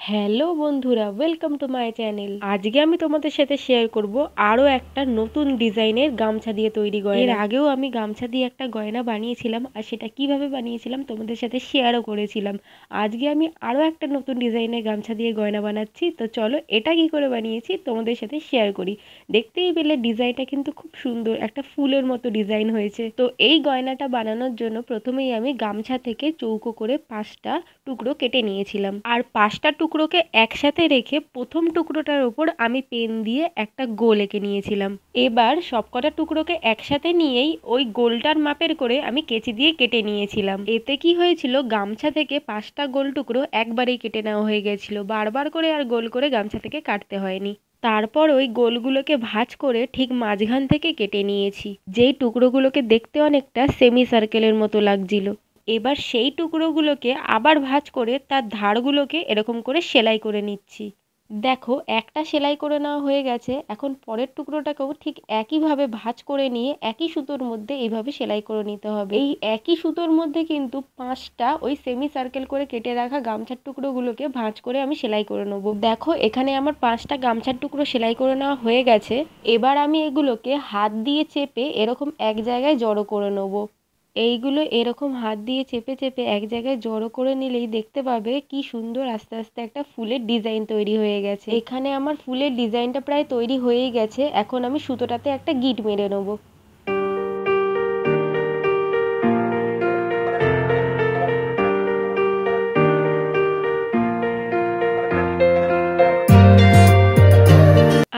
Hello বন্ধুরা, welcome to my channel. আজকে আমি তোমাদের সাথে শেয়ার করব আরও একটা নতুন ডিজাইনের গামছা দিয়ে তৈরি গয়না। এর আগেও আমি গামছা দিয়ে একটা গয়না বানিয়েছিলাম, আর সেটা কিভাবে বানিয়েছিলাম তোমাদের সাথে শেয়ারও করেছিলাম। আজকে আমি আরও একটা নতুন ডিজাইনের গামছা দিয়ে গয়না বানাচ্ছি। তো চলো এটা কি করে বানিয়েছি তোমাদের সাথে শেয়ার করি। দেখতেই পেলে ডিজাইনটা কিন্তু খুব সুন্দর, একটা ফুলের মতো ডিজাইন হয়েছে। তো এই গয়নাটা বানানোর জন্য প্রথমেই আমি গামছা থেকে চৌকো করে 5টা টুকরো কেটে নিয়েছিলাম, আর 5টা টুকরোকে একসাথে রেখে প্রথম টুকরোটার ওপর আমি পেন দিয়ে একটা গোল এঁকে নিয়েছিলাম। এবার সবকটা টুকরোকে একসাথে নিয়েই ওই গোলটার মাপের করে আমি কেচি দিয়ে কেটে নিয়েছিলাম। এতে কি হয়েছিল, গামছা থেকে 5টা গোল টুকরো একবারেই কেটে নেওয়া হয়ে গেছিল, বারবার করে আর গোল করে গামছা থেকে কাটতে হয়নি। তারপর ওই গোলগুলোকে ভাঁজ করে ঠিক মাঝখান থেকে কেটে নিয়েছি, যেই টুকরোগুলোকে দেখতে অনেকটা সেমি সার্কেলের মতো লাগছিল। এবার সেই টুকরোগুলোকে আবার ভাঁজ করে তার ধারগুলোকে এরকম করে সেলাই করে নিচ্ছি। দেখো, একটা সেলাই করে নেওয়া হয়ে গেছে। এখন পরের টুকরোটাকেও ঠিক একইভাবে ভাঁজ করে নিয়ে একই সুতোর মধ্যে এইভাবে সেলাই করে নিতে হবে। এই একই সুতোর মধ্যে কিন্তু 5টা ওই সেমি সার্কেল করে কেটে রাখা গামছার টুকরোগুলোকে ভাঁজ করে আমি সেলাই করে নেবো। দেখো, এখানে আমার 5টা গামছার টুকরো সেলাই করে নেওয়া হয়ে গেছে। এবার আমি এগুলোকে হাত দিয়ে চেপে এরকম এক জায়গায় জড়ো করে নেবো। এইগুলো এরকম হাত দিয়ে চেপে চেপে এক জায়গায় জড়ো করে নিলেই দেখতে পাবে কি সুন্দর আস্তে আস্তে একটা ফুলের ডিজাইন তৈরি হয়ে গেছে। এখানে আমার ফুলের ডিজাইনটা প্রায় তৈরি হয়েই গেছে। এখন আমি সুতোটাতে একটা গিঁট মেরে নেব।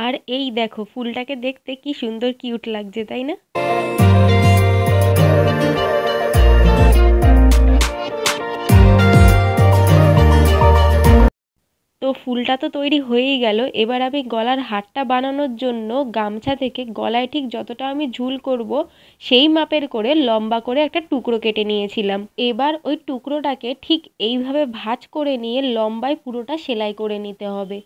আর এই দেখো, ফুলটাকে দেখতে কি সুন্দর কিউট লাগছে, তাই না? তো ফুলটা তো তৈরি হয়েই গেল। এবার আমি গলার হারটা বানানোর জন্য গামছা থেকে গলায় ঠিক যতটা আমি ঝুল করব সেই মাপের করে লম্বা করে একটা টুকরো কেটে নিয়েছিলাম। এবার ওই টুকরোটাকে ঠিক এইভাবে ভাঁজ করে নিয়ে লম্বায় পুরোটা সেলাই করে নিতে হবে।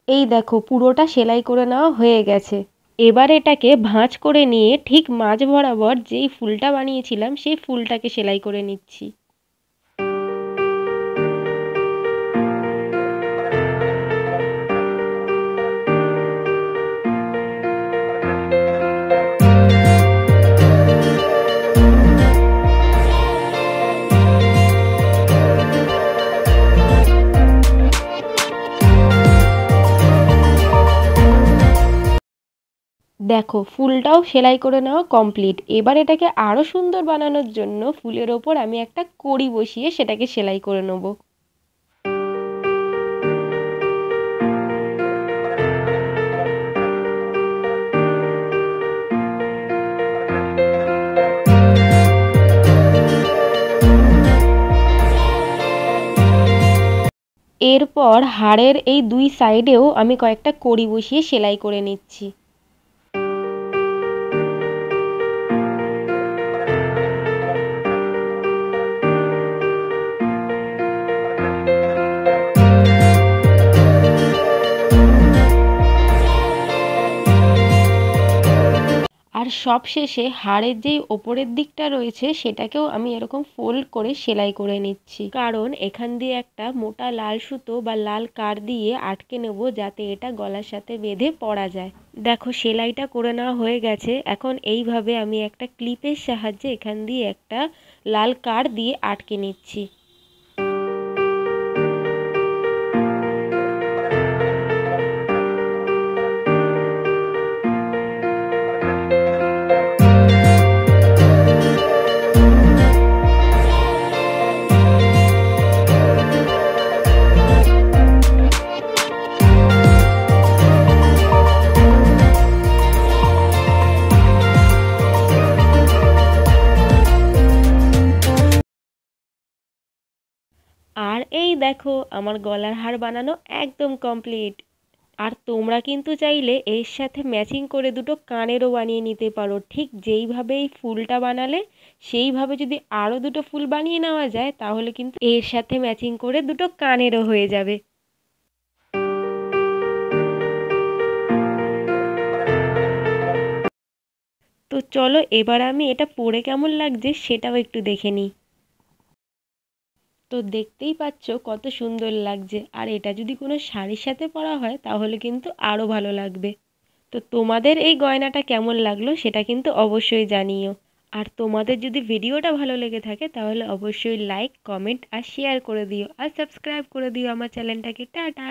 এই দেখো, পুরোটা সেলাই করে নেওয়া হয়ে গেছে। এবার এটাকে ভাঁজ করে নিয়ে ঠিক মাঝ বরাবর যেই ফুলটা বানিয়েছিলাম সেই ফুলটাকে সেলাই করে নিচ্ছি। দেখো, ফুলটাও সেলাই করে নেওয়া কমপ্লিট। এবার এটাকে আরো সুন্দর বানানোর জন্য ফুলের ওপর আমি একটা কড়ি বসিয়ে সেটাকে সেলাই করে নেব। এরপর হাড়ের এই 2 সাইডেও আমি কয়েকটা কড়ি বসিয়ে সেলাই করে নিচ্ছি। আর সব শেষে হাড়ের যেই ওপরের দিকটা রয়েছে সেটাকেও আমি এরকম ফোল্ড করে সেলাই করে নিচ্ছি, কারণ এখান দিয়ে একটা মোটা লাল সুতো বা লাল কার দিয়ে আটকে নেব, যাতে এটা গলার সাথে বেঁধে পরা যায়। দেখো, সেলাইটা করে নেওয়া হয়ে গেছে। এখন এইভাবে আমি একটা ক্লিপের সাহায্যে এখান দিয়ে একটা লাল কার দিয়ে আটকে নিচ্ছি। আর এই দেখো, আমার গলার হার বানানো একদম কমপ্লিট। আর তোমরা কিন্তু চাইলে এর সাথে ম্যাচিং করে দুটো কানেরও বানিয়ে নিতে পারো। ঠিক যেইভাবে এই ফুলটা বানালে সেইভাবে যদি আরও দুটো ফুল বানিয়ে নেওয়া যায় তাহলে কিন্তু এর সাথে ম্যাচিং করে দুটো কানেরও হয়ে যাবে। তো চলো এবার আমি এটা পরে কেমন লাগছে সেটাও একটু দেখে নিই। তো দেখতেই পাচ্ছ কত সুন্দর লাগছে, আর এটা যদি কোনো শাড়ির সাথে পরা হয় তাহলে কিন্তু আরও ভালো লাগবে। তো তোমাদের এই গয়নাটা কেমন লাগলো সেটা কিন্তু অবশ্যই জানিও। আর তোমাদের যদি ভিডিওটা ভালো লেগে থাকে তাহলে অবশ্যই লাইক, কমেন্ট আর শেয়ার করে দিও, আর সাবস্ক্রাইব করে দিও আমার চ্যানেলটাকে। টাটা।